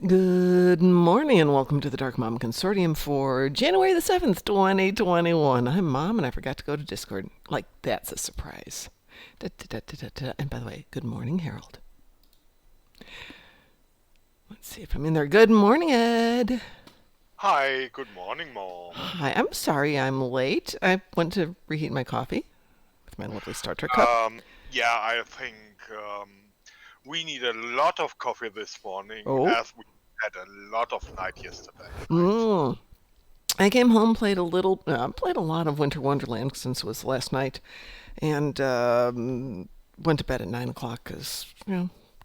Good morning and welcome to the Dark Mom Consortium for January the 7th, 2021. I'm Mom and I forgot to go to Discord. Like, that's a surprise. Da, da, da, da, da, da. And by the way, good morning, Harold. Let's see if I'm in there. Good morning, Ed. Hi, good morning, Mom. Hi, I'm sorry I'm late. I went to reheat my coffee with my lovely Star Trek cup. Yeah, I think we need a lot of coffee this morning Oh, as we had a lot of night yesterday night. mm. I came home, played a lot of Winter Wonderland since it was last night, and went to bed at 9 o'clock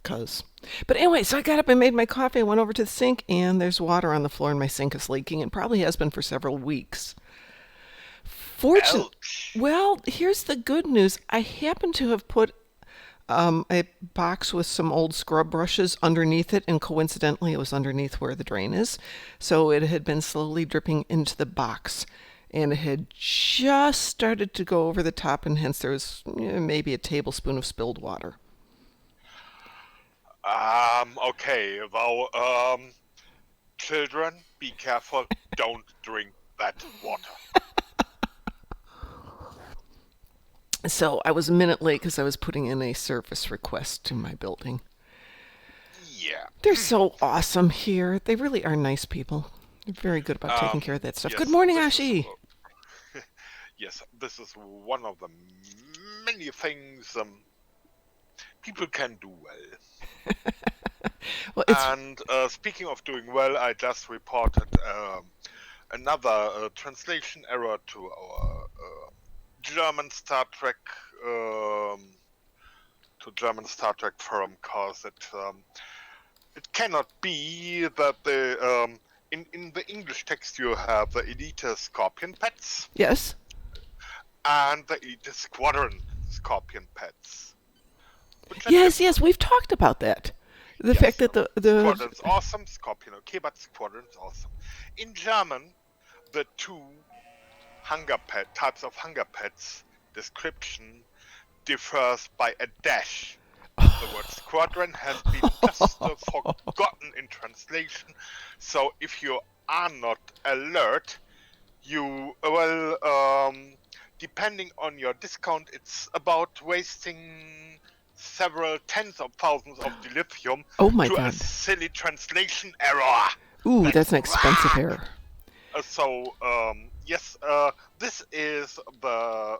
cause. But anyway, so I got up and made my coffee. I went over to the sink, and there's water on the floor, and my sink is leaking, and probably has been for several weeks. Fortune. Ouch. Well, here's the good news. I happen to have put a box with some old scrub brushes underneath it, and coincidentally, it was underneath where the drain is. So it had been slowly dripping into the box, and it had just started to go over the top, and hence there was maybe a tablespoon of spilled water. Okay, well, children, be careful. Don't drink that water. So I was a minute late because I was putting in a service request to my building. Yeah. They're so awesome here. They really are nice people. They're very good about taking care of that stuff. Good Yes, morning, this is Ashi. yes, this is one of the many things people can do well. Well, it's And speaking of doing well, I just reported another translation error to our German Star Trek to German Star Trek forum because it cannot be that the in the English text you have the Elite Scorpion pets yes, and the Elite Squadron Scorpion pets, which are yes, yes. different. We've talked about that. The fact Yes, that the Squadron's awesome, Scorpion okay, but Squadron's awesome. In German, the two hunger pet types of hunger pets description differs by a dash. The word squadron has been just forgotten in translation, so if you are not alert, you depending on your discount, it's about wasting several tens of thousands of dilithium oh my to a god. silly translation error. Ooh, That's that's an expensive right. error. Yes, this is the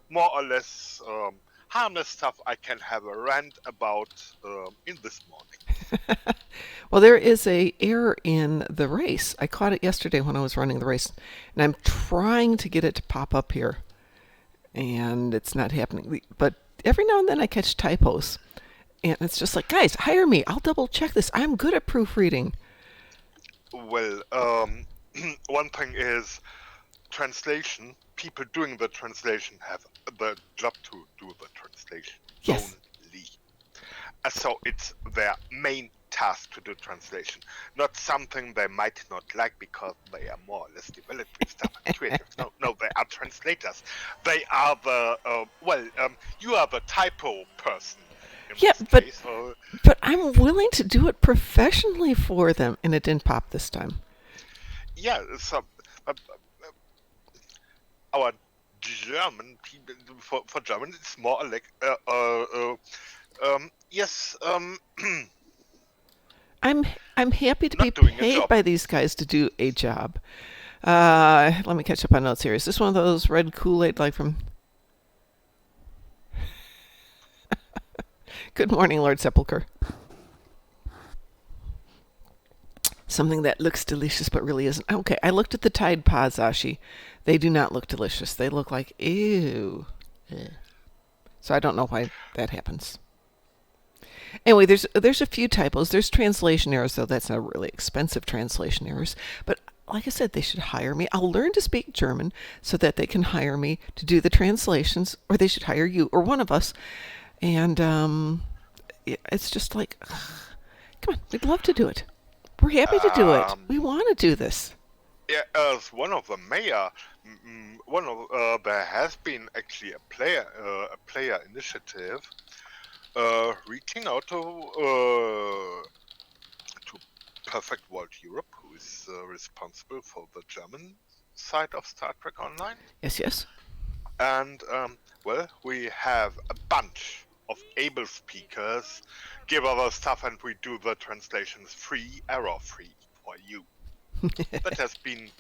more or less harmless stuff I can have a rant about in this morning. Well, there is a error in the race. I caught it yesterday when I was running the race, and I'm trying to get it to pop up here, and it's not happening. But every now and then I catch typos, and it's just like, guys, hire me. I'll double check this. I'm good at proofreading. Well, one thing is translation. People doing the translation have the job to do the translation Yes. only. So it's their main task to do translation, not something they might not like because they are more or less developing stuff and creative. No, no, they are translators. They are the you are the typo person in Yeah, this but case. So but I'm willing to do it professionally for them, and it didn't pop this time. yeah, so our German people for German it's more like yes I'm I'm happy to be not doing a paid job. by these guys to do a job. Let me catch up on notes here. Is this one of those red Kool-Aid like from Good Morning, Lord Sepulchre? Something that looks delicious but really isn't. Okay, I looked at the Tide Pods, Ashi. They do not look delicious. They look like ew. Ugh. So I don't know why that happens. Anyway, there's a few typos. There's translation errors, though. That's not really expensive translation errors. But like I said, they should hire me. I'll learn to speak German so that they can hire me to do the translations, or they should hire you or one of us. And it's just like, come on, we'd love to do it. We're happy to do it. We Um, want to do this. yeah, as one of the mayor, one of there has been actually a player initiative reaching out to Perfect World Europe, who is responsible for the German side of Star Trek Online. Yes, yes. And, well, we have a bunch of able speakers give our stuff and we do the translations free, error-free for you. That has been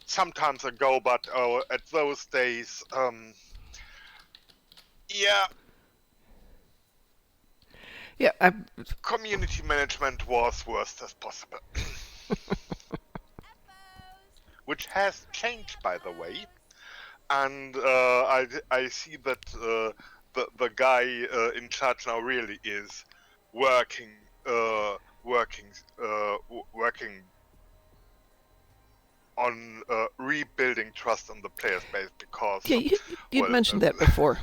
some times ago, but at those days, yeah, Yeah, community management was worst as possible. Which has changed, by the way. And I see that the guy in charge now really is working on rebuilding trust on the players base because yeah, you'd mentioned that before.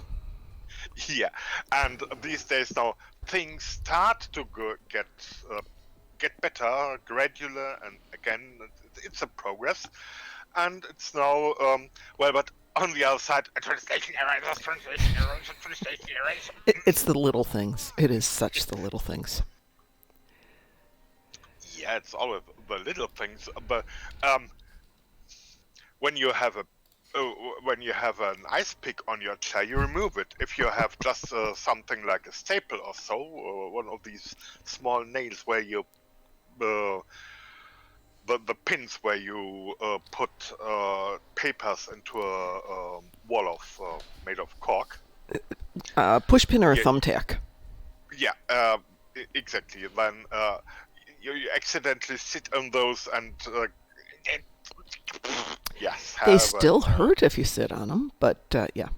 yeah, and these days now things start to get better, gradual, and again it's a progress, and it's now well, but on the other side, a translation error, a translation error, a translation error. It's the little things. It is such the little things. Yeah, it's always the little things, but when you have an ice pick on your chair, you remove it. If you have just something like a staple or so, or one of these small nails where you the pins where you put papers into a wall of made of cork. Pushpin or a Yeah. thumbtack. Yeah, exactly. Then you accidentally sit on those and yes, They have still hurt if you sit on them, but yeah.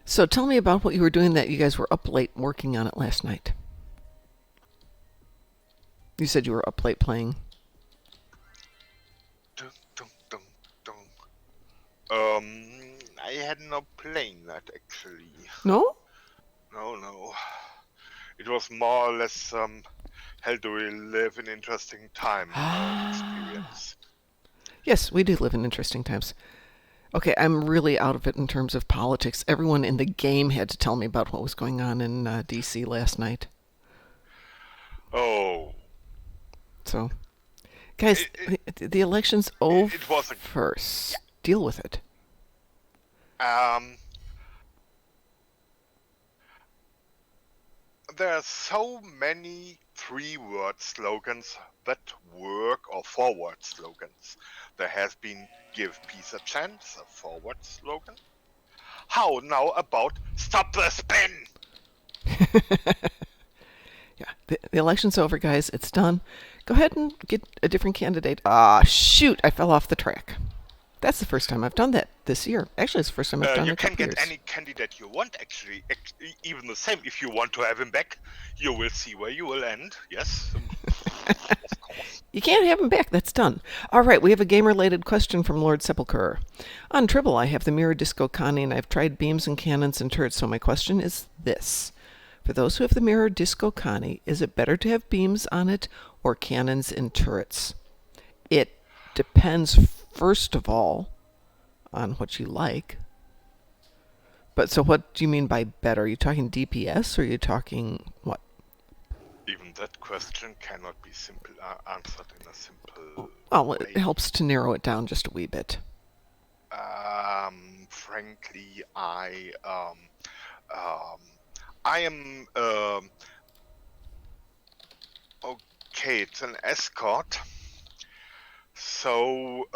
So tell me about what you were doing that you guys were up late working on it last night. You said you were up late playing. Dun, dun, dun, dun. I had no playing that actually. No? No. It was more or less how do we live in interesting time experience. Yes, we do live in interesting times. Okay, I'm really out of it in terms of politics. Everyone in the game had to tell me about what was going on in D.C. last night. Oh. So, guys, the election's over. It was first. Deal with it. There are so many three-word slogans that work, or four-word slogans. There has been "Give Peace a Chance," a forward slogan. How now about "Stop the Spin"? Yeah, the election's over, guys. It's done. Go ahead and get a different candidate. Ah, shoot! I fell off the track. That's the first time I've done that this year. Actually, it's the first time I've done it. You can get any candidate you want, actually. Even the same. If you want to have him back, you will see where you will end. Yes. Of course. You can't have him back. That's done. All right, we have a game-related question from Lord Sepulchre. On Tribble, I have the Mirror Disco Connie, and I've tried beams and cannons and turrets, so my question is this. For those who have the Mirror Disco Connie, is it better to have beams on it or cannons and turrets? It depends, first of all, on what you like. But so what do you mean by better? Are you talking DPS or are you talking what? Even that question cannot be answered in a simple Well, way. it helps to narrow it down just a wee bit. Frankly, I am okay. It's an escort, so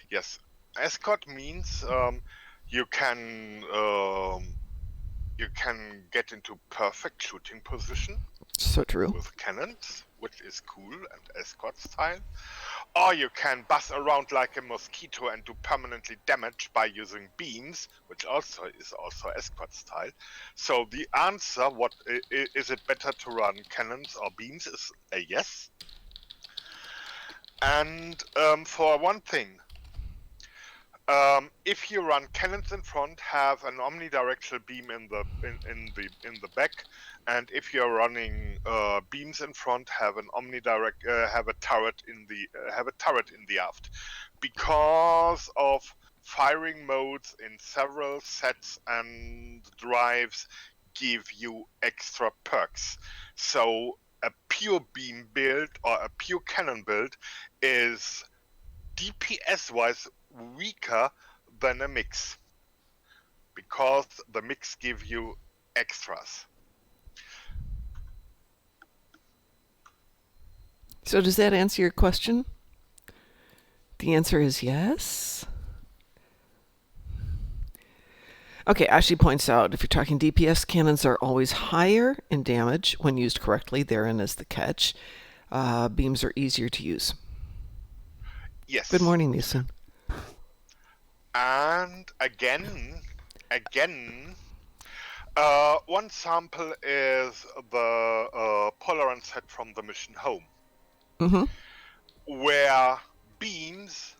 yes, escort means you can get into perfect shooting position. So true. With cannons, which is cool and escort style. Or you can buzz around like a mosquito and do permanently damage by using beams, which also is escort style. So the answer, what is it better to run cannons or beams, is a yes. And for one thing, if you run cannons in front, have an omnidirectional beam in the back, and if you're running beams in front, have a turret in the aft, because of firing modes in several sets and drives. give you extra perks. So a pure beam build or a pure cannon build is DPS-wise weaker than a mix, because the mix give you extras. So does that answer your question? The answer is yes. Okay, Ashi points out if you're talking DPS, cannons are always higher in damage when used correctly. Therein is the catch. Beams are easier to use. Yes. Good morning, Nielsen. And again, one sample is the Polaron set from the mission Home, where beams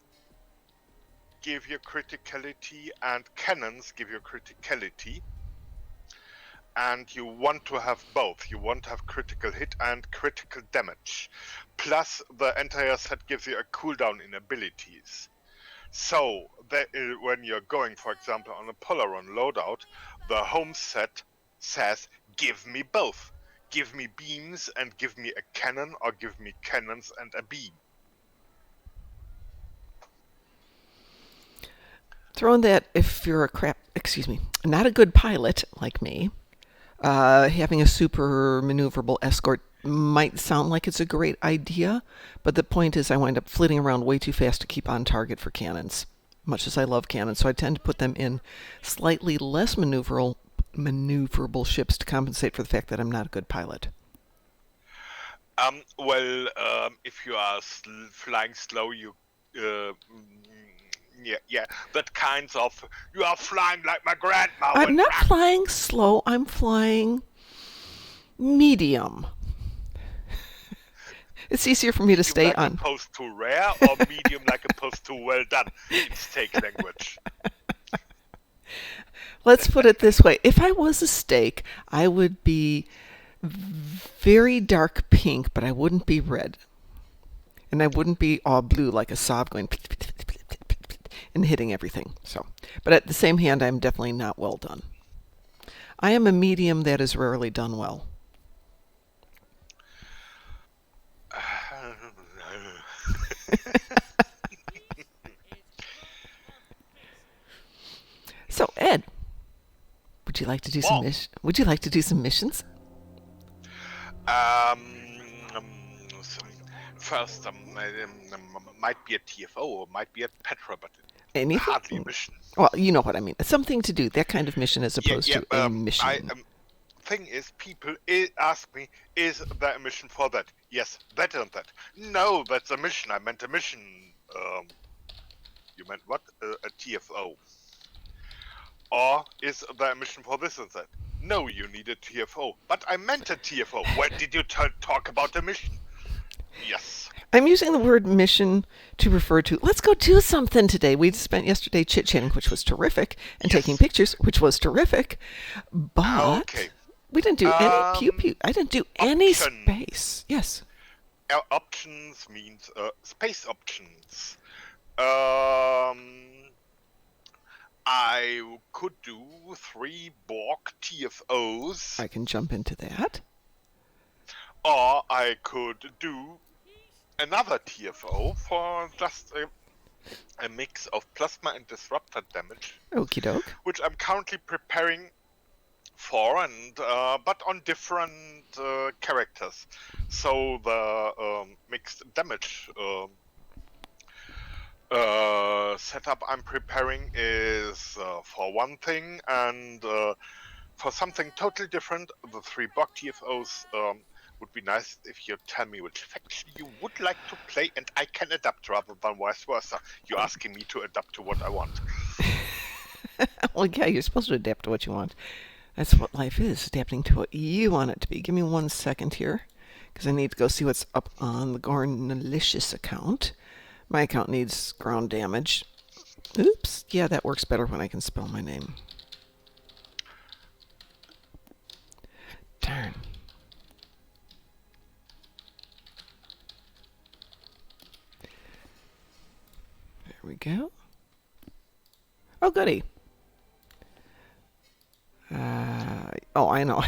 give you criticality and cannons give you criticality, and you want to have both. You want to have critical hit and critical damage. Plus, the entire set gives you a cooldown in abilities. So, when you're going, for example, on a Polaron loadout, the home set says, give me both. Give me beams and give me a cannon, or give me cannons and a beam. Throw in that if you're not a good pilot like me, having a super maneuverable escort might sound like it's a great idea, but the point is I wind up flitting around way too fast to keep on target for cannons, much as I love cannons, so I tend to put them in slightly less maneuverable ships to compensate for the fact that I'm not a good pilot. If you are flying slow, you that kinds of, you are flying like my grandma. I'm not flying slow, I'm flying medium. It's easier for me to stay on. Opposed to rare, or medium like opposed to well done in steak language. Let's put it this way. If I was a steak, I would be very dark pink, but I wouldn't be red. And I wouldn't be all blue like a Saab going and hitting everything. So, but at the same hand, I'm definitely not well done. I am a medium that is rarely done well. So, Ed, would you like to do some Would you like to do some missions? First, might be a TFO or might be a Petra, but anything? Hardly a mission. Well, you know what I mean. Something to do, that kind of mission as opposed to a mission. Thing is, people ask me, is there a mission for that? Yes, that and that. No, that's a mission. I meant a mission. You meant what? A TFO. Or is there a mission for this and that? No, you need a TFO. But I meant a TFO. When did you talk about a mission? Yes. I'm using the word mission to refer to, let's go do something today. We spent yesterday chit-chatting, which was terrific, and taking pictures, which was terrific. But we didn't do any pew-pew. I didn't do any space. Yes. Options means space options. I could do 3 Borg TFOs. I can jump into that. Or I could do another TFO for just a mix of plasma and disruptor damage. Okie doke. Which I'm currently preparing for, and but on different characters. So the mixed damage setup I'm preparing is for one thing, and for something totally different, the 3 Borg TFOs would be nice if you tell me which faction you would like to play, and I can adapt rather than vice versa. You're asking me to adapt to what I want. Well, yeah, you're supposed to adapt to what you want. That's what life is, adapting to what you want it to be. Give me 1 second here, because I need to go see what's up on the Gornalicious account. My account needs ground damage. Oops. Yeah, that works better when I can spell my name. Darn. There we go. Oh, goody. I I know.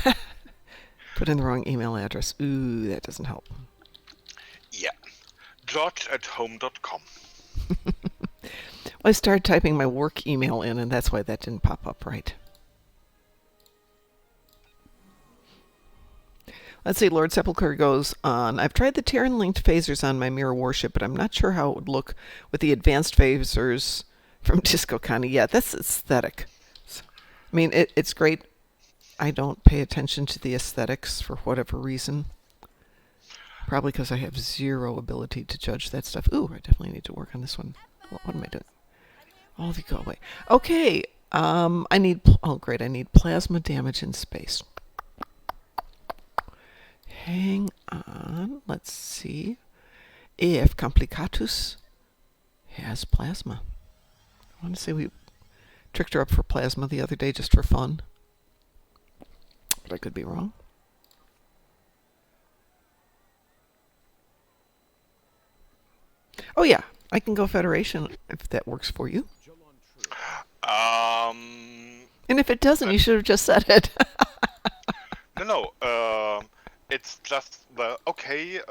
Put in the wrong email address. Ooh, that doesn't help. Yeah. George@home.com. I started typing my work email in, and that's why that didn't pop up right. Let's see, Lord Sepulchre goes on. I've tried the Terran linked phasers on my mirror warship, but I'm not sure how it would look with the advanced phasers from Disco Connie. Yeah, that's aesthetic. I mean, it's great. I don't pay attention to the aesthetics for whatever reason. Probably because I have zero ability to judge that stuff. Ooh, I definitely need to work on this one. What am I doing? All of you go away. Okay. I need. Oh, great. I need plasma damage in space. Hang on. Let's see if Complicatus has plasma. I want to say we tricked her up for plasma the other day just for fun. But I could be wrong. Oh, yeah. I can go Federation if that works for you. And if it doesn't, you should have just said it. No. It's just the okay.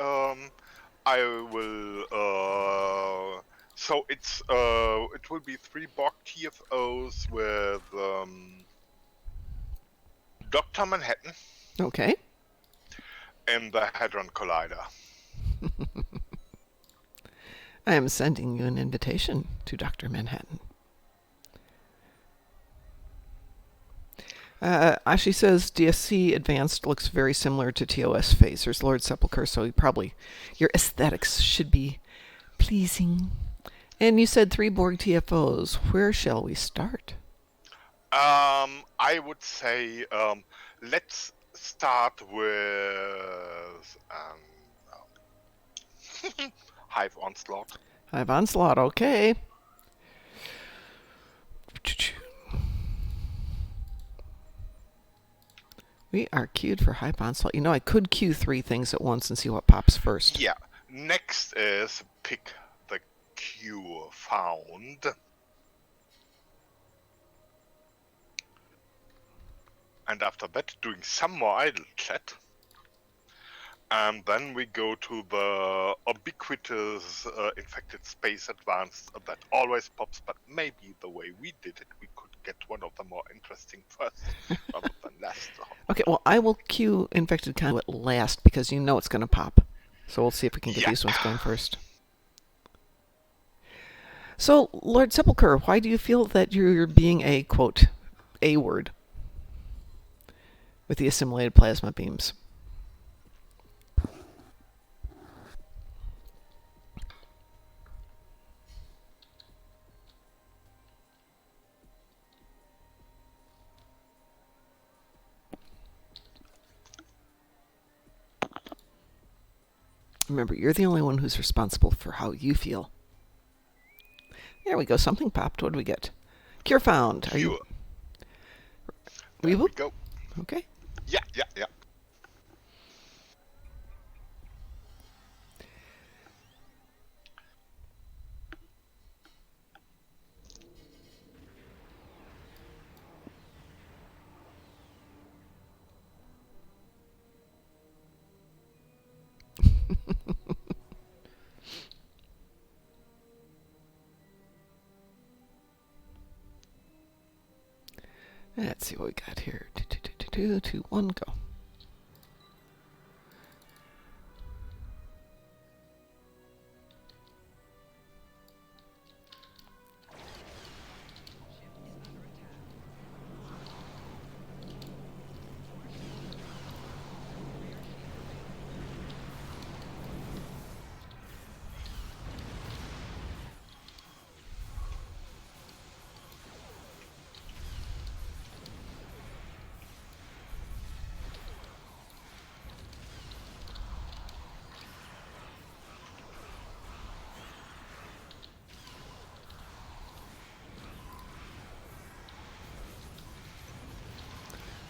I will. So it's it will be 3 Borg TFOs with Dr. Manhattan Okay. and the Hadron Collider. I am sending you an invitation to Dr. Manhattan. Ashi says DSC Advanced looks very similar to TOS phasers, Lord Sepulchre, so your aesthetics should be pleasing. And you said 3 Borg TFOs. Where shall we start? I would say let's start with Hive Onslaught. Hive Onslaught, okay. We are queued for Hive Onslaught. You know, I could queue 3 things at once and see what pops first. Yeah. Next is pick the Q found. And after that, doing some more idle chat. And then we go to the ubiquitous infected space advanced that always pops, but maybe the way we did it, we could get one of the more interesting first rather than last. Okay, well, I will queue infected conduit last because you know it's going to pop. So we'll see if we can get these ones going first. So, Lord Sepulchre, why do you feel that you're being a, quote, A word with the assimilated plasma beams? Remember, you're the only one who's responsible for how you feel. There we go. Something popped. What do we get? Cure found. Are you? There we go. Okay. Yeah. Let's see what we got here. 2, 2, 1, go.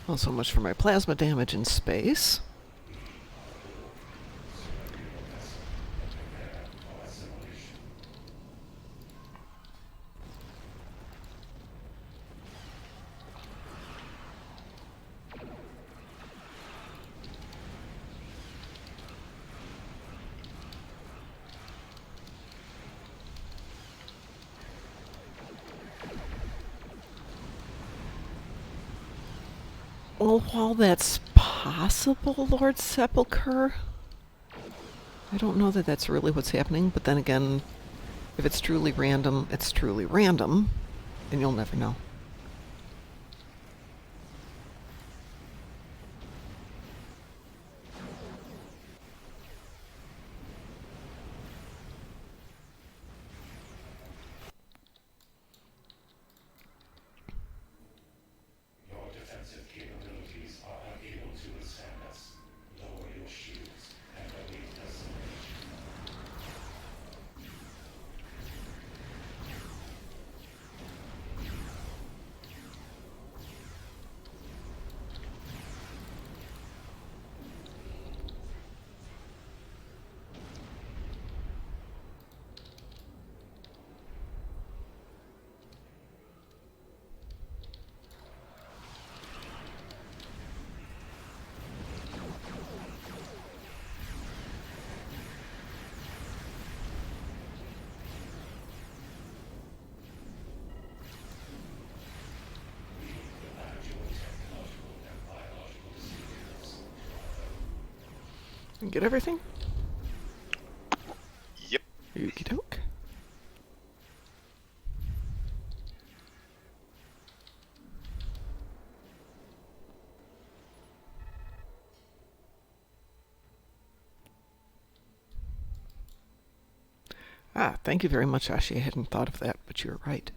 Well, so much for my plasma damage in space. Well, while that's possible, Lord Sepulchre, I don't know that that's really what's happening, but then again, if it's truly random, it's truly random, and you'll never know. Your defensive capabilities are unable to withstand us. Lower your shields and await destination. Get everything? Yep. Okie doke. Ah, thank you very much, Ashi. I hadn't thought of that, but you're right.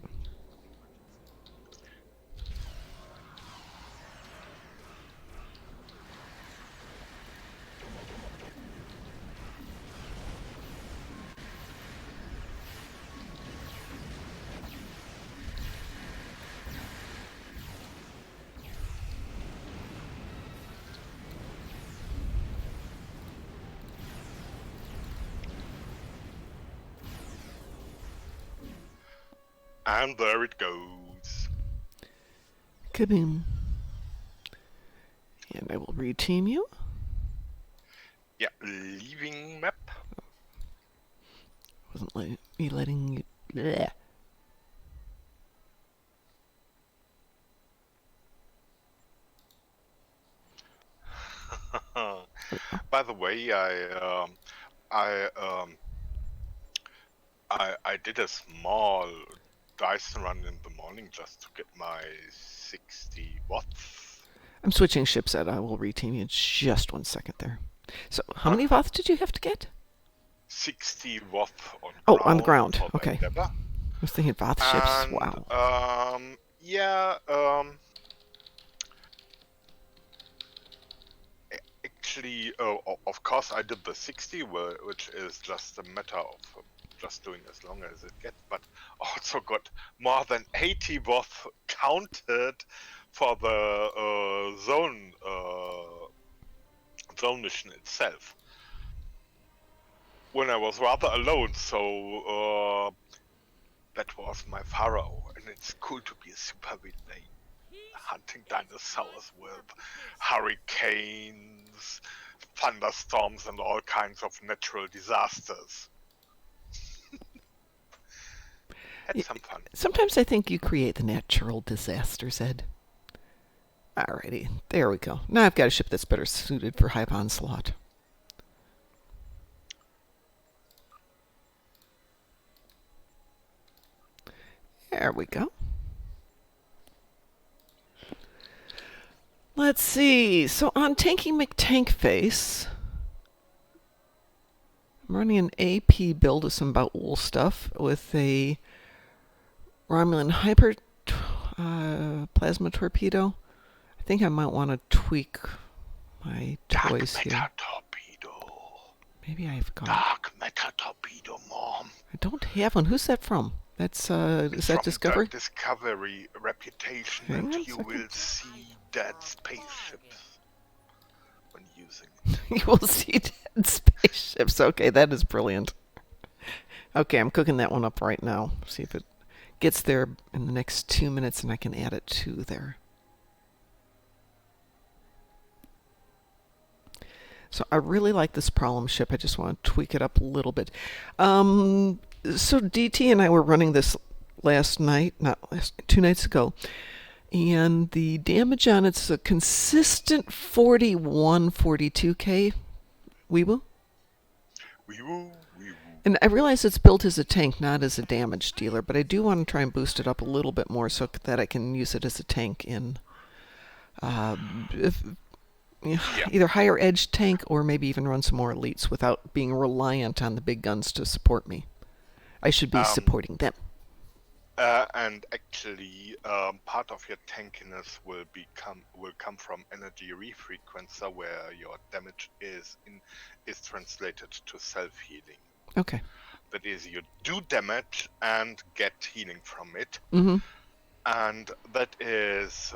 And there it goes. Kaboom. And I will reteam you. Yeah, leaving map. Wasn't me letting you. Bleh. By the way, I did a small Dyson run in the morning just to get my 60 watts. I'm switching ships out. I will reteam you in just 1 second there. So, how many watts did you have to get? 60 watt on Oh, on the ground. for the Okay. Endeavor. I was thinking Voth ships. And, Wow. yeah, actually, of course, I did the 60, which is just a matter of just doing as long as it gets, but also got more than 80 watt counted for the zone mission itself. When I was rather alone, so that was my Pharaoh, and it's cool to be a super villain hunting dinosaurs with hurricanes, thunderstorms, and all kinds of natural disasters. Had some fun. Sometimes I think you create the natural disasters, Ed. Alrighty, there we go. Now I've got a ship that's better suited for Hive Onslaught. There we go. Let's see. So on Tanky McTankface, I'm running an AP build of some about wool stuff with a Romulan hyper plasma torpedo. I think I might want to tweak my Dark toys Matter here. Torpedo. Maybe I've got. Dark Matter Torpedo, Mom. I don't have one. Who's that from? That's is that From Discovery? the Discovery reputation, Hang on and a you second. will see dead spaceships when using it. You will see dead spaceships. Okay, that is brilliant. Okay, I'm cooking that one up right now. See if it gets there in the next 2 minutes and I can add it to there. So I really like this problem ship. I just want to tweak it up a little bit. So DT and I were running this last night, not last, 2 nights ago. And the damage on it's a consistent 41, 42k. Weeble? Wee woo, wee woo. And I realize it's built as a tank, not as a damage dealer, but I do want to try and boost it up a little bit more so that I can use it as a tank in if, Yeah. either higher edge tank or maybe even run some more elites without being reliant on the big guns to support me. I should be supporting them. And actually, part of your tankiness will come from energy refrequencer, where your damage is translated to self healing. Okay. That is, you do damage and get healing from it, Mm-hmm. and that is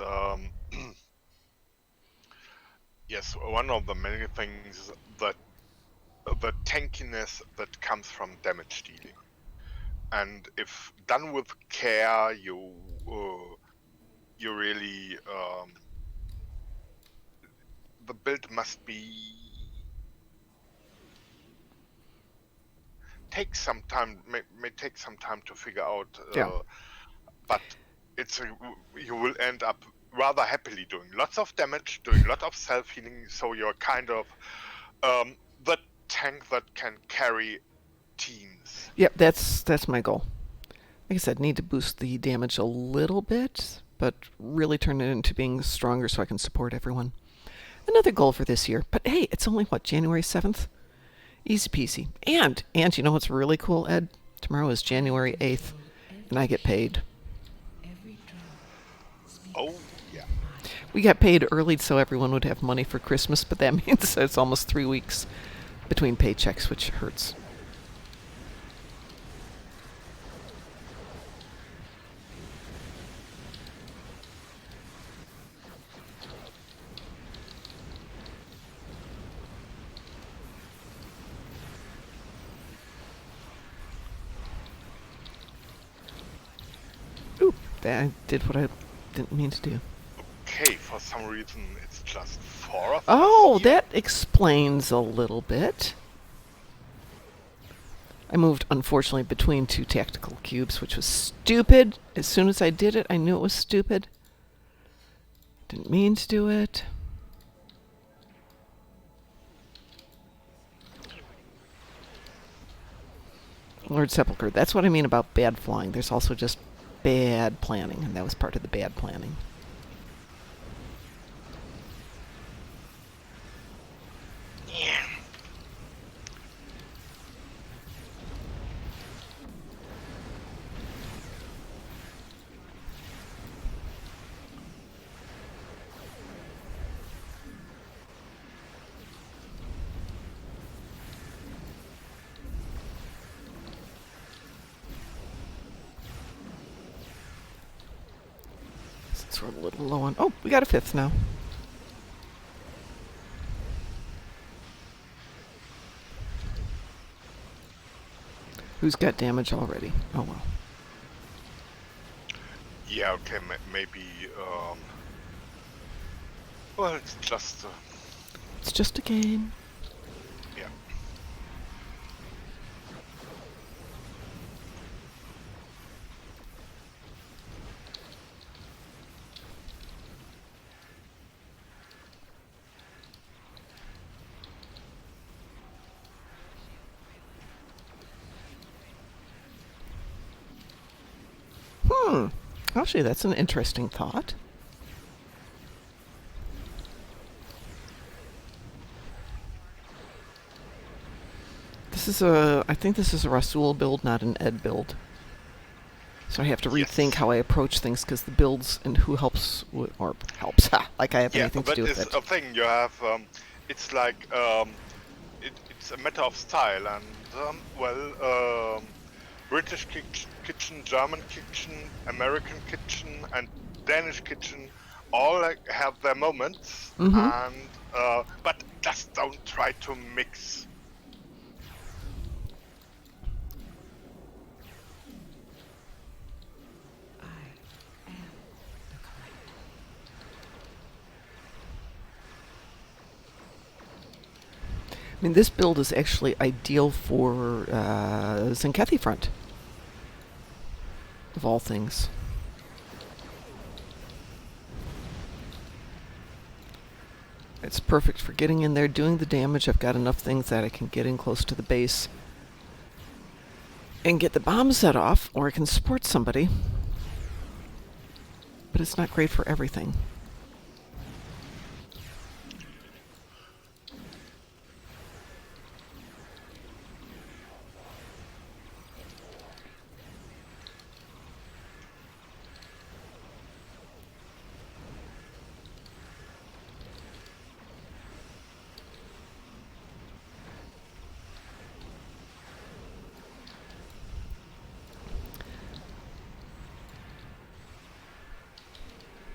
yes, one of the many things that the tankiness that comes from damage dealing. And if done with care, you really the build must be take some time. May take some time to figure out. Yeah. But you will end up rather happily doing lots of damage, doing a lot of self healing. So you're kind of the tank that can carry teams. Yep, that's my goal. Like I said, need to boost the damage a little bit, but really turn it into being stronger so I can support everyone. Another goal for this year. But hey, it's only what, January 7th? Easy peasy. And you know what's really cool, Ed? Tomorrow is January 8th, and I get paid. Oh yeah. We got paid early so everyone would have money for Christmas, but that means it's almost 3 weeks between paychecks, which hurts. Ooh, I did what I didn't mean to do. Okay, for some reason it's just 4 of us Oh, here. that explains a little bit. I moved, unfortunately, between 2 tactical cubes, which was stupid. As soon as I did it, I knew it was stupid. Didn't mean to do it. Lord Sepulchre. That's what I mean about bad flying. There's also just bad planning, and that was part of the bad planning. Yeah. Since we're a little low on... Oh, we got a 5th now. Who's got damage already? Oh, well. Yeah, okay, maybe, well, it's just, It's just a game. yeah. Actually, that's an interesting thought. I think this is a Rasul build, not an Ed build. So I have to rethink Yes. how I approach things, because the builds and who helps, or helps, like I have Yeah, anything to that do with is it. a thing. You have, it's like, it's a matter of style, and, British kitchen, German kitchen, American kitchen, and Danish kitchen all have their moments, and but just don't try to mix. I mean, this build is actually ideal for Zenkethi front, of all things. It's perfect for getting in there, doing the damage. I've got enough things that I can get in close to the base and get the bomb set off, or I can support somebody. But it's not great for everything.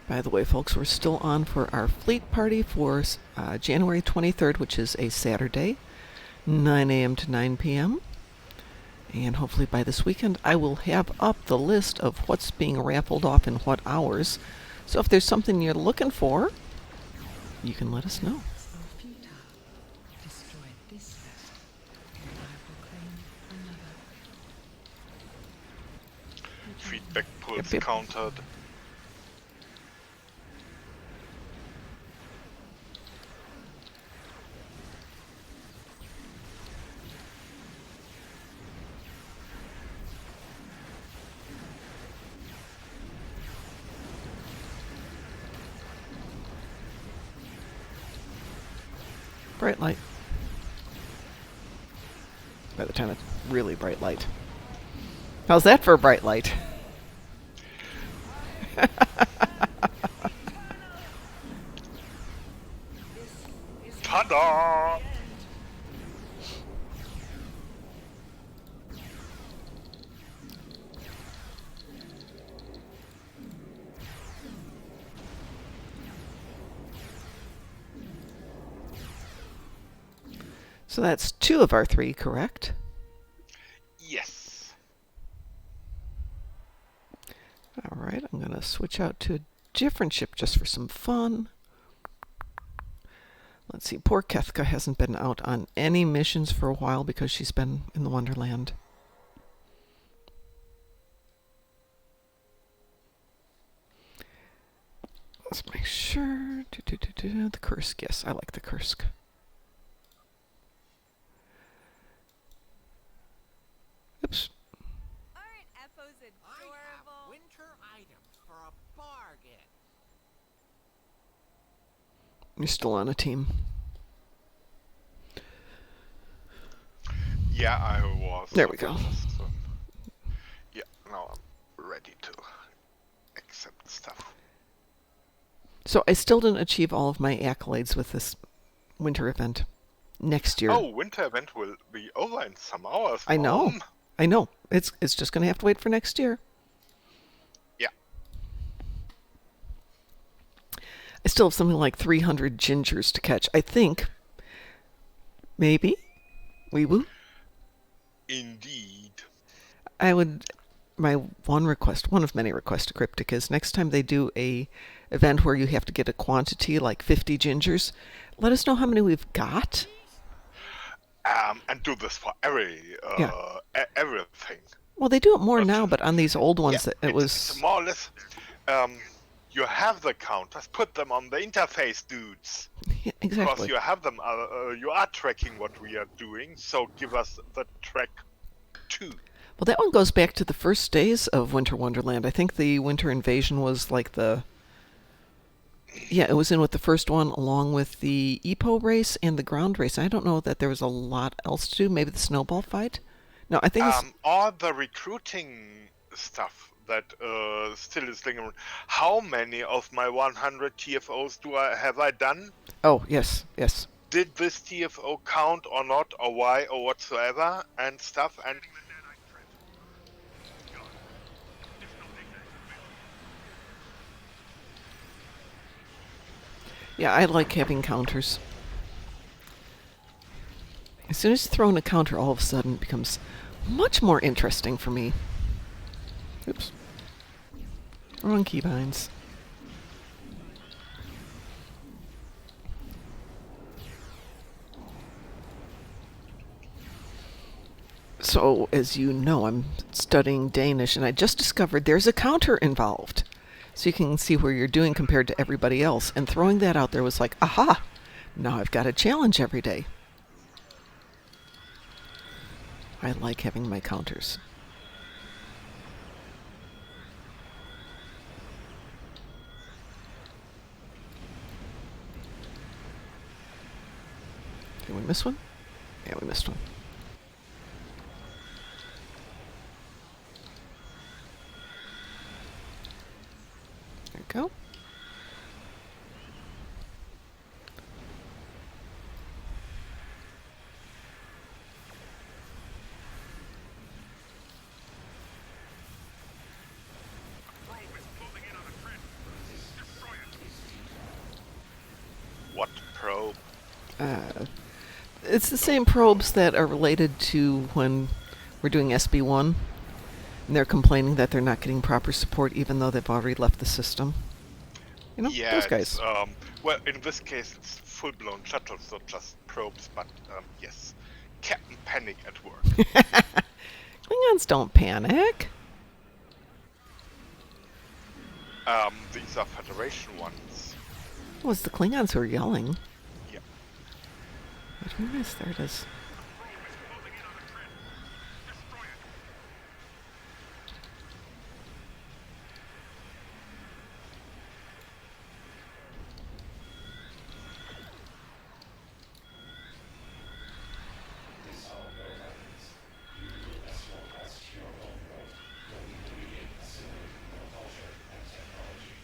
By the way, folks, we're still on for our fleet party for January 23rd, which is a Saturday, 9 a.m. to 9 p.m. And hopefully by this weekend, I will have up the list of what's being raffled off in what hours. So if there's something you're looking for, you can let us know. Destroy this nest, and I will claim another. Feedback pulse Yep. countered. Bright light. By the time it's really bright light. How's that for a bright light? Ta-da! So that's 2 of our 3, correct? Yes. All right, I'm going to switch out to a different ship just for some fun. Let's see, poor Kethka hasn't been out on any missions for a while because she's been in the Wonderland. Let's make sure. The Kursk, yes, I like the Kursk. Oops. Aren't Ephos adorable? Winter items for a bargain. You're still on a team. Yeah, I was. There we go. So, yeah, now I'm ready to accept stuff. So I still didn't achieve all of my accolades with this winter event. Next year. Oh, winter event will be over in some hours. I know. Mom. I know. It's just going to have to wait for next year. Yeah. I still have something like 300 gingers to catch. I think. Maybe. Wee woo. Indeed. I would. My one of many requests to Cryptic is next time they do a event where you have to get a quantity like 50 gingers, let us know how many we've got. And do this for everything. Well, they do it more now, but on these old ones, Yeah, it it's was. more or less. You have the counters, put them on the interface, dudes. Yeah, Because exactly. you have them, you are tracking what we are doing, so give us the track too. Well, that one goes back to the first days of Winter Wonderland. I think the Winter Invasion was like the. Yeah, it was in with the first one, along with the EPO race and the ground race. I don't know that there was a lot else to do. Maybe the snowball fight. No, I think it's. All the recruiting stuff that still is lingering. How many of my 100 TFOs have I done? Oh, yes, yes. Did this TFO count or not, or why, or whatsoever, and stuff, and Yeah, I like having counters. As soon as you throw in a counter, all of a sudden it becomes much more interesting for me. Oops. Wrong keybinds. So, as you know, I'm studying Danish, and I just discovered there's a counter involved. So you can see where you're doing compared to everybody else. And throwing that out there was like, aha! Now I've got a challenge every day. I like having my counters. Did we miss one? Yeah, we missed one. There we go. What probe? It's the same probes that are related to when we're doing SB1. And they're complaining that they're not getting proper support even though they've already left the system. You know, Yeah, those guys. well, in this case, it's full-blown shuttles, not just probes. But yes, Captain Panic at work. Klingons don't panic. These are Federation ones. It was the Klingons who were yelling. Yeah. What did we miss? There it is. This all no weapons. You will escort us to your own world, where we will begin assimilating your culture and technology.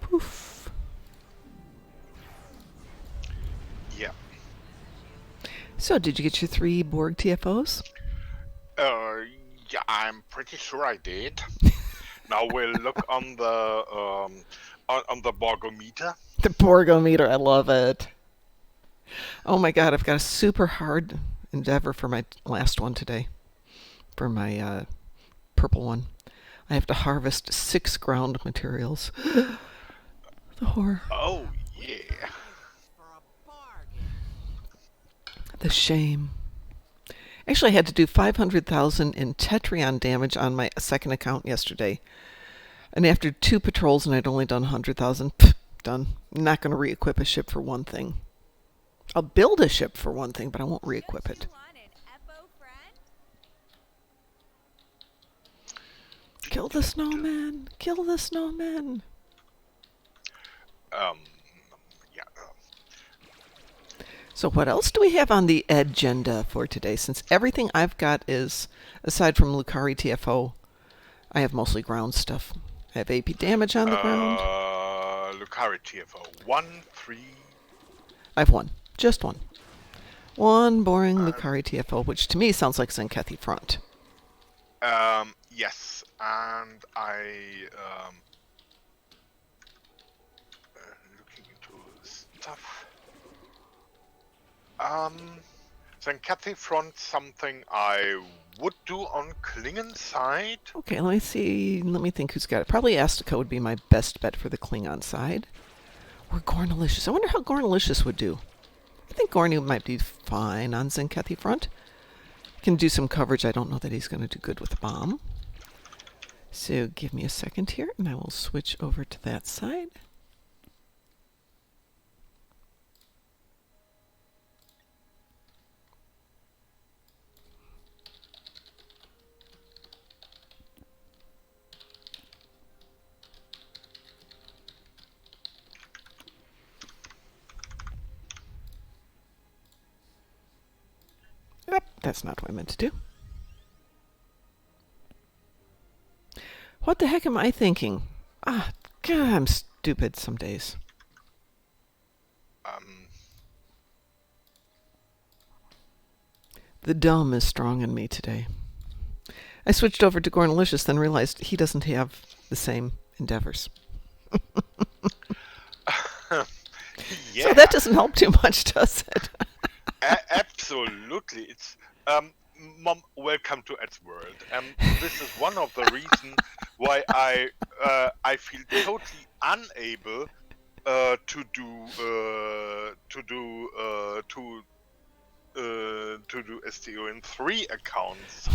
Poof. Yeah. So, did you get your 3 Borg TFOs? Yeah, I'm pretty sure I did. Now we'll look on the on the Borgometer. The Borgometer, I love it. Oh my god, I've got a super hard endeavor for my last one today. For my purple one. I have to harvest 6 ground materials. The horror. Oh yeah. For a bargain. The shame. Actually, I had to do 500,000 in Tetrion damage on my second account yesterday. And after 2 patrols and I'd only done 100,000, done. I'm not going to re-equip a ship for one thing. I'll build a ship for one thing, but I won't re-equip it. Don't you want an Epo friend? Kill the snowman! Kill the snowman! Yeah. So what else do we have on the agenda for today? Since everything I've got is, aside from Lucari TFO, I have mostly ground stuff. I have AP damage on the ground. Lucari TFO 1, 3. I have one. Just one. One boring Lucari TFO, which to me sounds like Zenkethi Front. Yes, and I looking into stuff. Then Cathy Front something I would do on Klingon side. Okay, let me see. Let me think who's got it. Probably Astica would be my best bet for the Klingon side. Or Gornalicious. I wonder how Gornalicious would do. I think Gorny might be fine on Zenkethi Front. Can do some coverage. I don't know that he's going to do good with a bomb. So give me a second here, and I will switch over to that side. Yep, that's not what I meant to do. What the heck am I thinking? Ah, God, I'm stupid some days. The dumb is strong in me today. I switched over to Gornalicious, then realized he doesn't have the same endeavors. Yeah. So that doesn't help too much, does it? Absolutely. It's Mom, welcome to Ed's world. This is one of the reasons why I feel totally unable to do STO in 3 accounts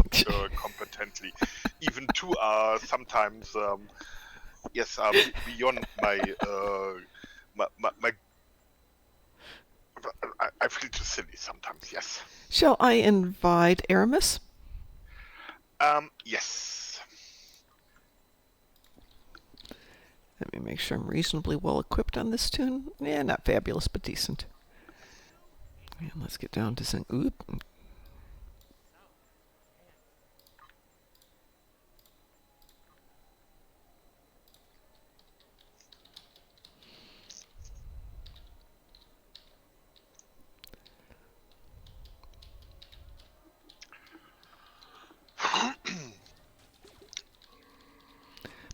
competently. Even 2 are sometimes beyond my I feel too silly sometimes. Yes. Shall I invite Aramis? Yes. Let me make sure I'm reasonably well equipped on this tune. Yeah, not fabulous, but decent. And let's get down to some. Oop.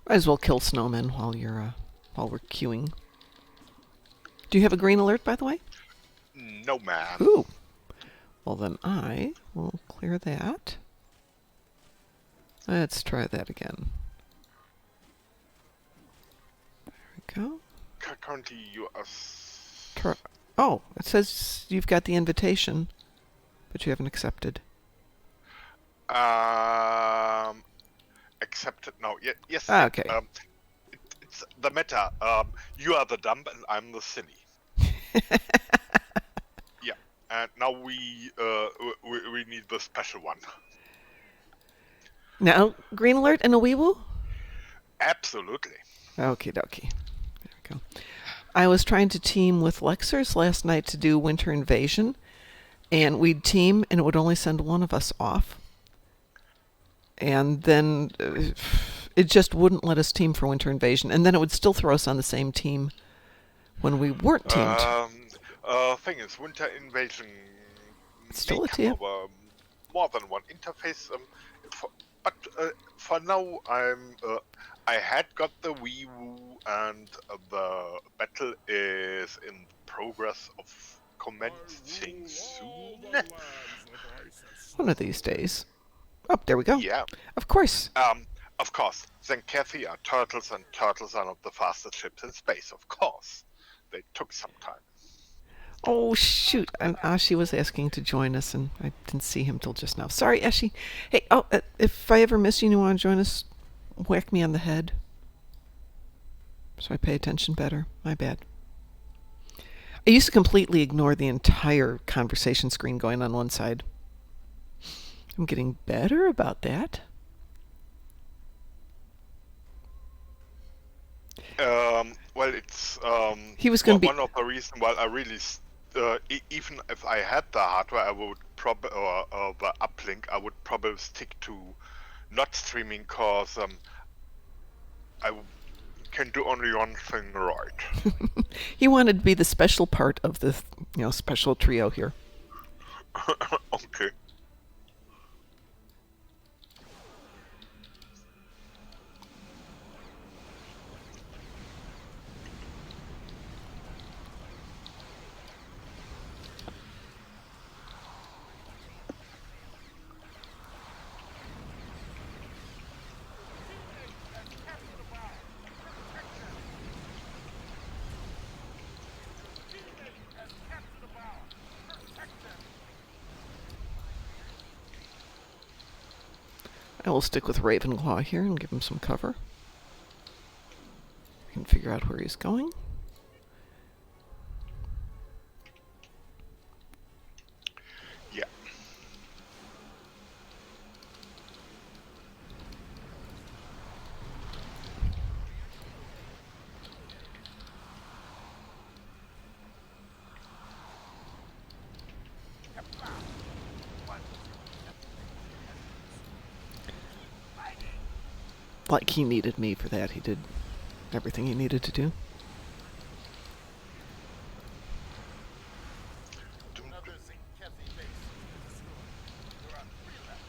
Might as well kill snowmen while we're queuing. Do you have a green alert, by the way? No, ma'am. Ooh. Well, then I will clear that. Let's try that again. There we go. Currently, you are. Oh, it says you've got the invitation, but you haven't accepted. Accepted now. Yes. Ah, okay. It's the meta. You are the dumb and I'm the silly. Yeah. And now we need the special one. Now, green alert and a weewoo? Absolutely. Okie dokie. There we go. I was trying to team with Lexers last night to do Winter Invasion, and we'd team, and it would only send one of us off. And then it just wouldn't let us team for Winter Invasion, and then it would still throw us on the same team when we weren't teamed. Thing is, Winter Invasion It's still may a team. cover more than one interface. But for now, I had got the Wii U, and the battle is in progress of commencing soon. One of these days. Oh, there we go. Yeah. Of course. Of course. Then Cathy are turtles, and turtles are not the fastest ships in space. Of course, they took some time. Oh, shoot. And Ashi was asking to join us, and I didn't see him till just now. Sorry, Ashi. Hey, if I ever miss you and you want to join us, whack me on the head so I pay attention better. My bad. I used to completely ignore the entire conversation screen going on one side. I'm getting better about that. Well, it's He was going to be... one of the reasons why I really, even if I had the hardware, I would probably, or the uplink, I would probably stick to not streaming, cause I can do only one thing right. He wanted to be the special part of the, special trio here. Okay. I will stick with Ravenclaw here and give him some cover. I can figure out where he's going. Yeah. Like he needed me for that. He did everything he needed to do. Another Zinkethi base destroyed. There are 3 left.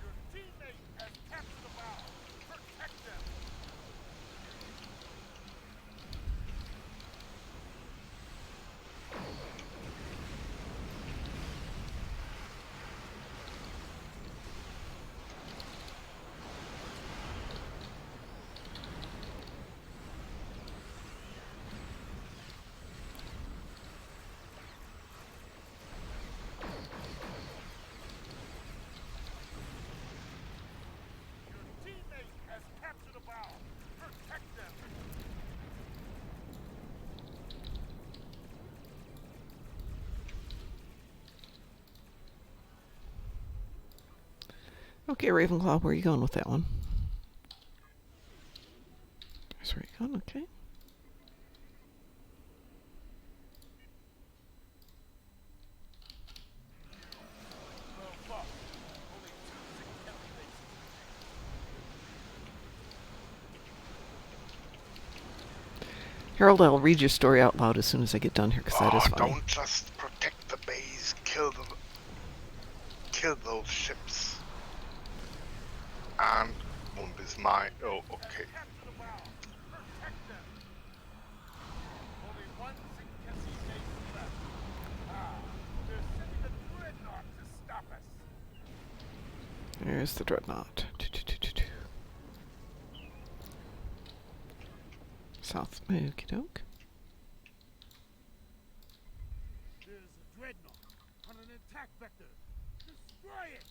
Your teammate has captured a bow. Protect them. Your teammate has captured a bow. Protect them. Okay, Ravenclaw, where are you going with that one? That's where you're going, okay. Well fought. Only 2 Zinkethi bases remain. Harold, I'll read your story out loud as soon as I get done here, because that is funny. Don't just protect the base. Kill those ships. And Mumb is mine. Oh, okay. Capture the bow. Protect them. Only 1 Zinkethi base left. Ah, they're sending the dreadnought to stop us. There's the dreadnought. South. Okie doke. There's a dreadnought on an attack vector. Destroy it.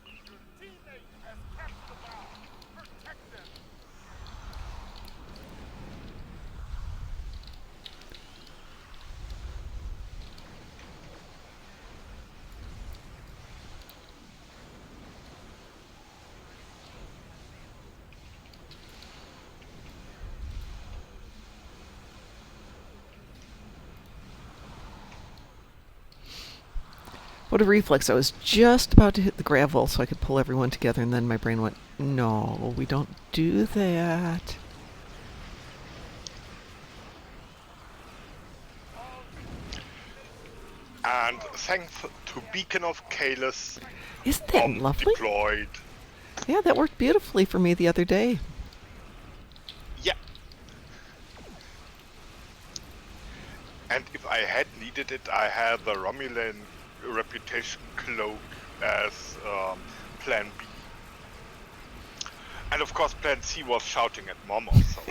Your teammate has captured the bow. Protect them. What a reflex. I was just about to hit the gravel so I could pull everyone together, and then my brain went, no, we don't do that. And thanks to Beacon of Kalis, Isn't that lovely? deployed. Yeah, that worked beautifully for me the other day. Yeah. And if I had needed it, I had the Romulan reputation cloak as Plan B. And of course, Plan C was shouting at Mom also.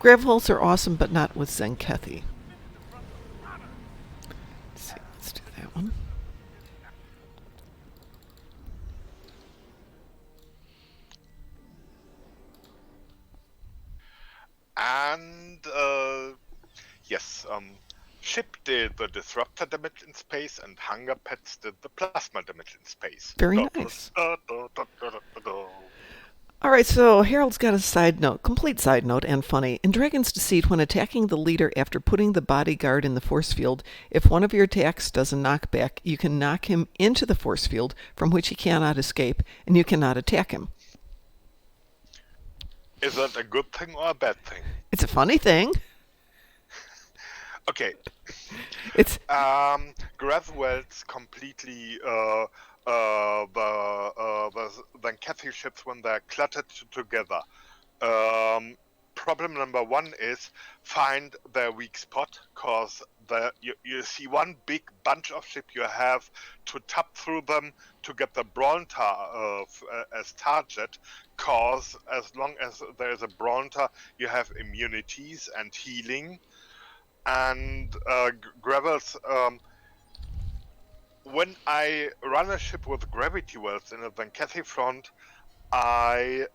Grav are awesome, but not with Zenkethi. Let's see, let's do that one. And yes, Ship did the disruptor damage in space, and Hunger Pets did the plasma damage in space. Very nice. All right, so Harold's got a side note, complete side note, and funny. In Dragon's Deceit, when attacking the leader after putting the bodyguard in the force field, if one of your attacks does a knockback, you can knock him into the force field from which he cannot escape, and you cannot attack him. Is that a good thing or a bad thing? It's a funny thing. Okay. It's Grathwell's completely the Zenkethi ships when they're cluttered together problem number one is find their weak spot, cause you see one big bunch of ship, you have to tap through them to get the Bronta as target, cause as long as there is a Bronta, you have immunities and healing, and Gravels. When I run a ship with gravity wells in it, then Cathy Front, I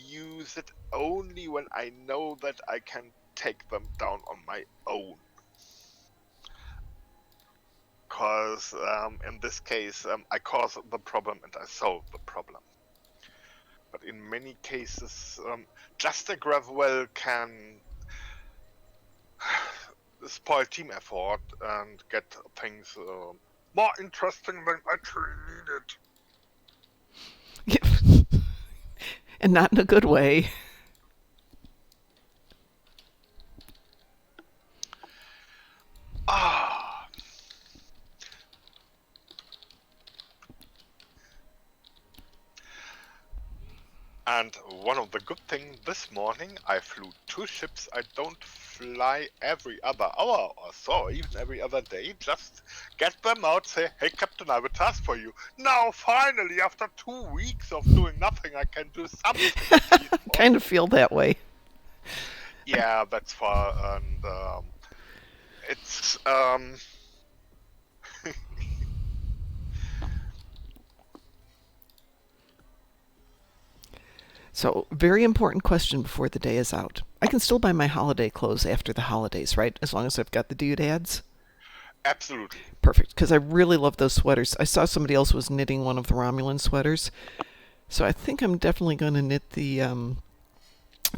use it only when I know that I can take them down on my own. Because in this case, I cause the problem and I solve the problem. But in many cases, just a Gravwell can spoil team effort and get things more interesting than actually needed. And not in a good way. And one of the good things this morning, I flew 2 ships. I don't fly every other hour or so, even every other day. Just get them out, say, hey Captain, I have a task for you. Now, finally, after 2 weeks of doing nothing, I can do something. Kind of feel that way. Yeah, that's far, and it's So, very important question before the day is out. I can still buy my holiday clothes after the holidays, right? As long as I've got the doodads? absolutely. Perfect, because I really love those sweaters. I saw somebody else was knitting one of the Romulan sweaters. So I think I'm definitely going to knit the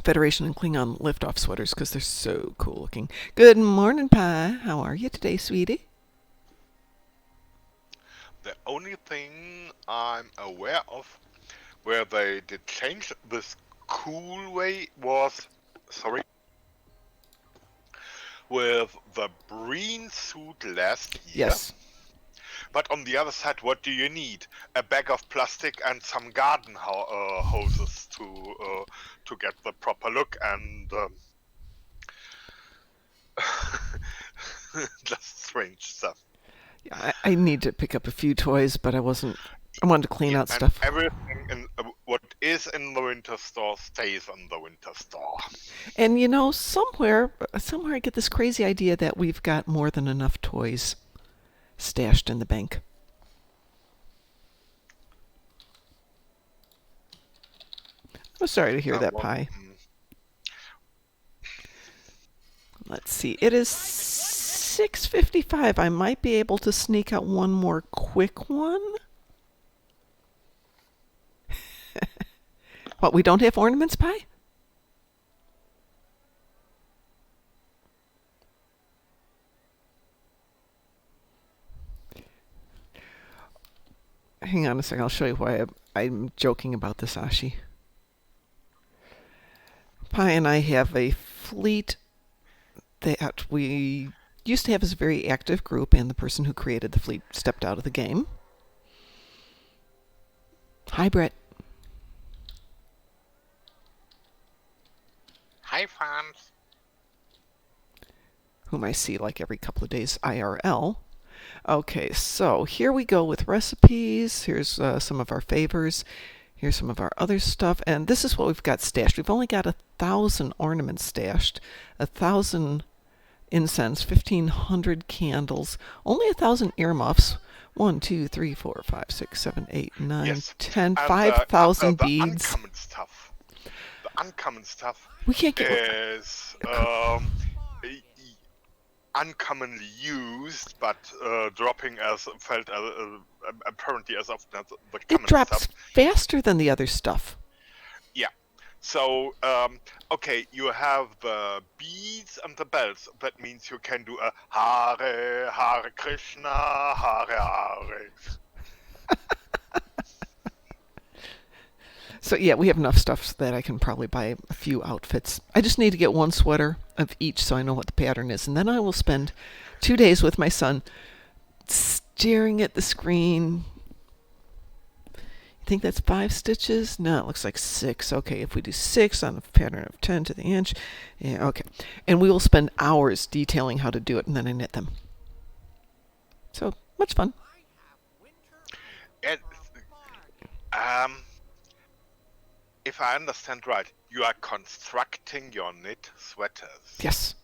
Federation and Klingon liftoff sweaters because they're so cool looking. Good morning, Pi. How are you today, sweetie? The only thing I'm aware of where they did change this cool way was, with the Breen suit last year. Yes. But on the other side, what do you need? A bag of plastic and some garden hoses to get the proper look, and just strange stuff. I need to pick up a few toys, but I wanted to clean out And stuff. everything in what is in the winter store stays in the winter store. And somewhere I get this crazy idea that we've got more than enough toys stashed in the bank. I'm sorry to hear that, Pi. Let's see. It is 6:55. I might be able to sneak out one more quick one. What, we don't have ornaments, Pi? Hang on a second. I'll show you why I'm joking about this, Ashi. Pi and I have a fleet that we used to have as a very active group, and the person who created the fleet stepped out of the game. Hi, Brett. Hi, fans. Whom I see like every couple of days IRL. Okay, so here we go with recipes. Here's some of our favors. Here's some of our other stuff. And this is what we've got stashed. We've only got 1,000 ornaments stashed, 1,000 incense, 1,500 candles, only 1,000 earmuffs. 1, 2, 3, 4, 5, 6, 7, 8, 9, Yes. 10, And, 5,000 the beads. uncommon stuff We can't get... is uncommonly used, but dropping apparently as often as the It common drops stuff. faster than the other stuff. Yeah. So, okay, you have the beads and the bells. That means you can do a Hare, Hare Krishna, Hare Hare. So yeah, we have enough stuff so that I can probably buy a few outfits. I just need to get one sweater of each so I know what the pattern is. And then I will spend 2 days with my son staring at the screen, think that's 5 stitches. No, it looks like 6. Okay, if we do 6 on a pattern of 10 to the inch, yeah, okay. And we will spend hours detailing how to do it, and then I knit them. So much fun. I have winter And for a bargain. if I understand right, you are constructing your knit sweaters. Yes,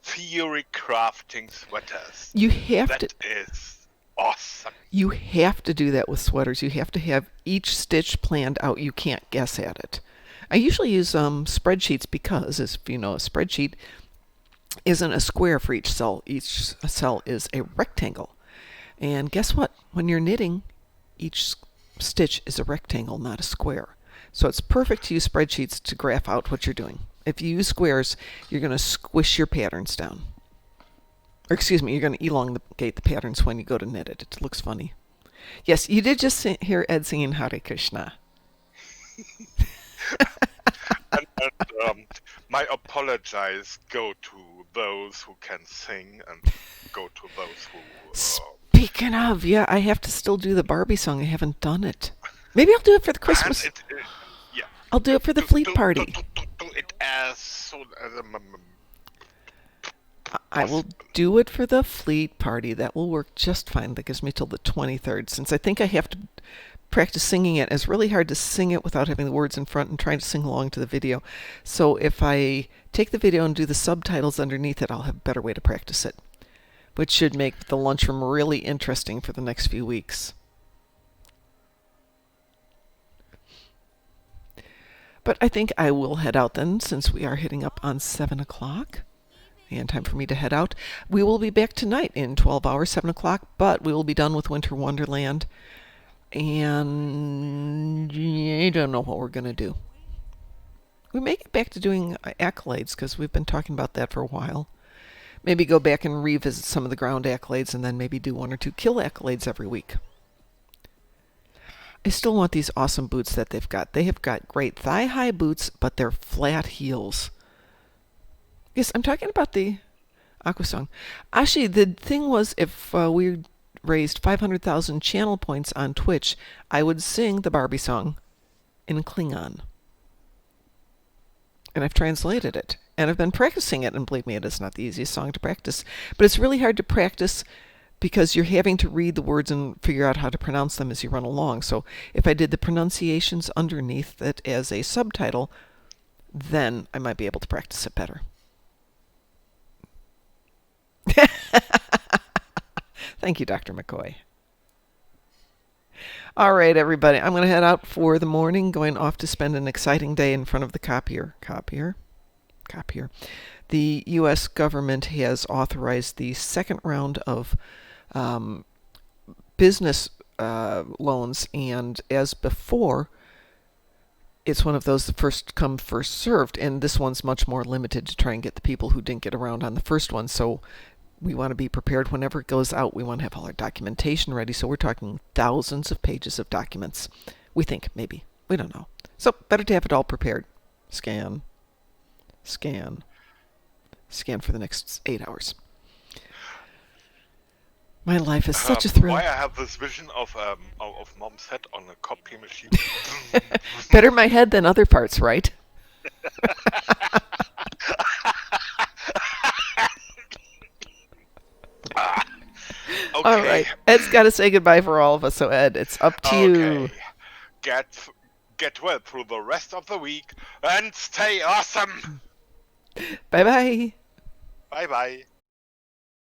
Theory crafting sweaters. you have to. That is awesome. You have to do that with sweaters. You have to have each stitch planned out. You can't guess at it. I usually use spreadsheets because, as you know, a spreadsheet isn't a square for each cell. Each cell is a rectangle. And guess what? When you're knitting, each stitch is a rectangle, not a square. So it's perfect to use spreadsheets to graph out what you're doing. If you use squares, you're going to squish your patterns down. Or excuse me, you're going to elongate the patterns when you go to knit it. It looks funny. Yes, you did just hear Ed singing Hare Krishna. And my apologies go to those who can sing and go to those who. Speaking of, yeah, I have to still do the Barbie song. I haven't done it. Maybe I'll do it for the Christmas. Yeah. I'll do it for the fleet party. Do it as soon as I will do it for the fleet party. That will work just fine. That gives me till the 23rd. Since I think I have to practice singing it, it's really hard to sing it without having the words in front and trying to sing along to the video. So if I take the video and do the subtitles underneath it, I'll have a better way to practice it, which should make the lunchroom really interesting for the next few weeks. But I think I will head out then, since we are hitting up on 7 o'clock. And time for me to head out. We will be back tonight in 12 hours, 7 o'clock, but we will be done with Winter Wonderland. And I don't know what we're going to do. We may get back to doing accolades, because we've been talking about that for a while. Maybe go back and revisit some of the ground accolades, and then maybe do 1 or 2 kill accolades every week. I still want these awesome boots that they've got. They have got great thigh-high boots, but they're flat heels. Yes, I'm talking about the Aqua song. Actually, the thing was, if we raised 500,000 channel points on Twitch, I would sing the Barbie song in Klingon. And I've translated it. And I've been practicing it, and believe me, it is not the easiest song to practice. But it's really hard to practice because you're having to read the words and figure out how to pronounce them as you run along. So if I did the pronunciations underneath it as a subtitle, then I might be able to practice it better. Thank you, Dr. McCoy. All right, everybody. I'm going to head out for the morning, going off to spend an exciting day in front of the copier. The U.S. government has authorized the second round of business loans, and as before, it's one of those first come, first served, and this one's much more limited to try and get the people who didn't get around on the first one. So we want to be prepared whenever it goes out. We want to have all our documentation ready. So we're talking thousands of pages of documents. We think, maybe. We don't know. So better to have it all prepared. Scan for the next 8 hours. My life is such a thrill. Why I have this vision of Mom's head on a copy machine. Better my head than other parts, right? Okay. All right. Ed's got to say goodbye for all of us. So Ed, it's up to you. Get well through the rest of the week and stay awesome. Bye-bye. Bye bye.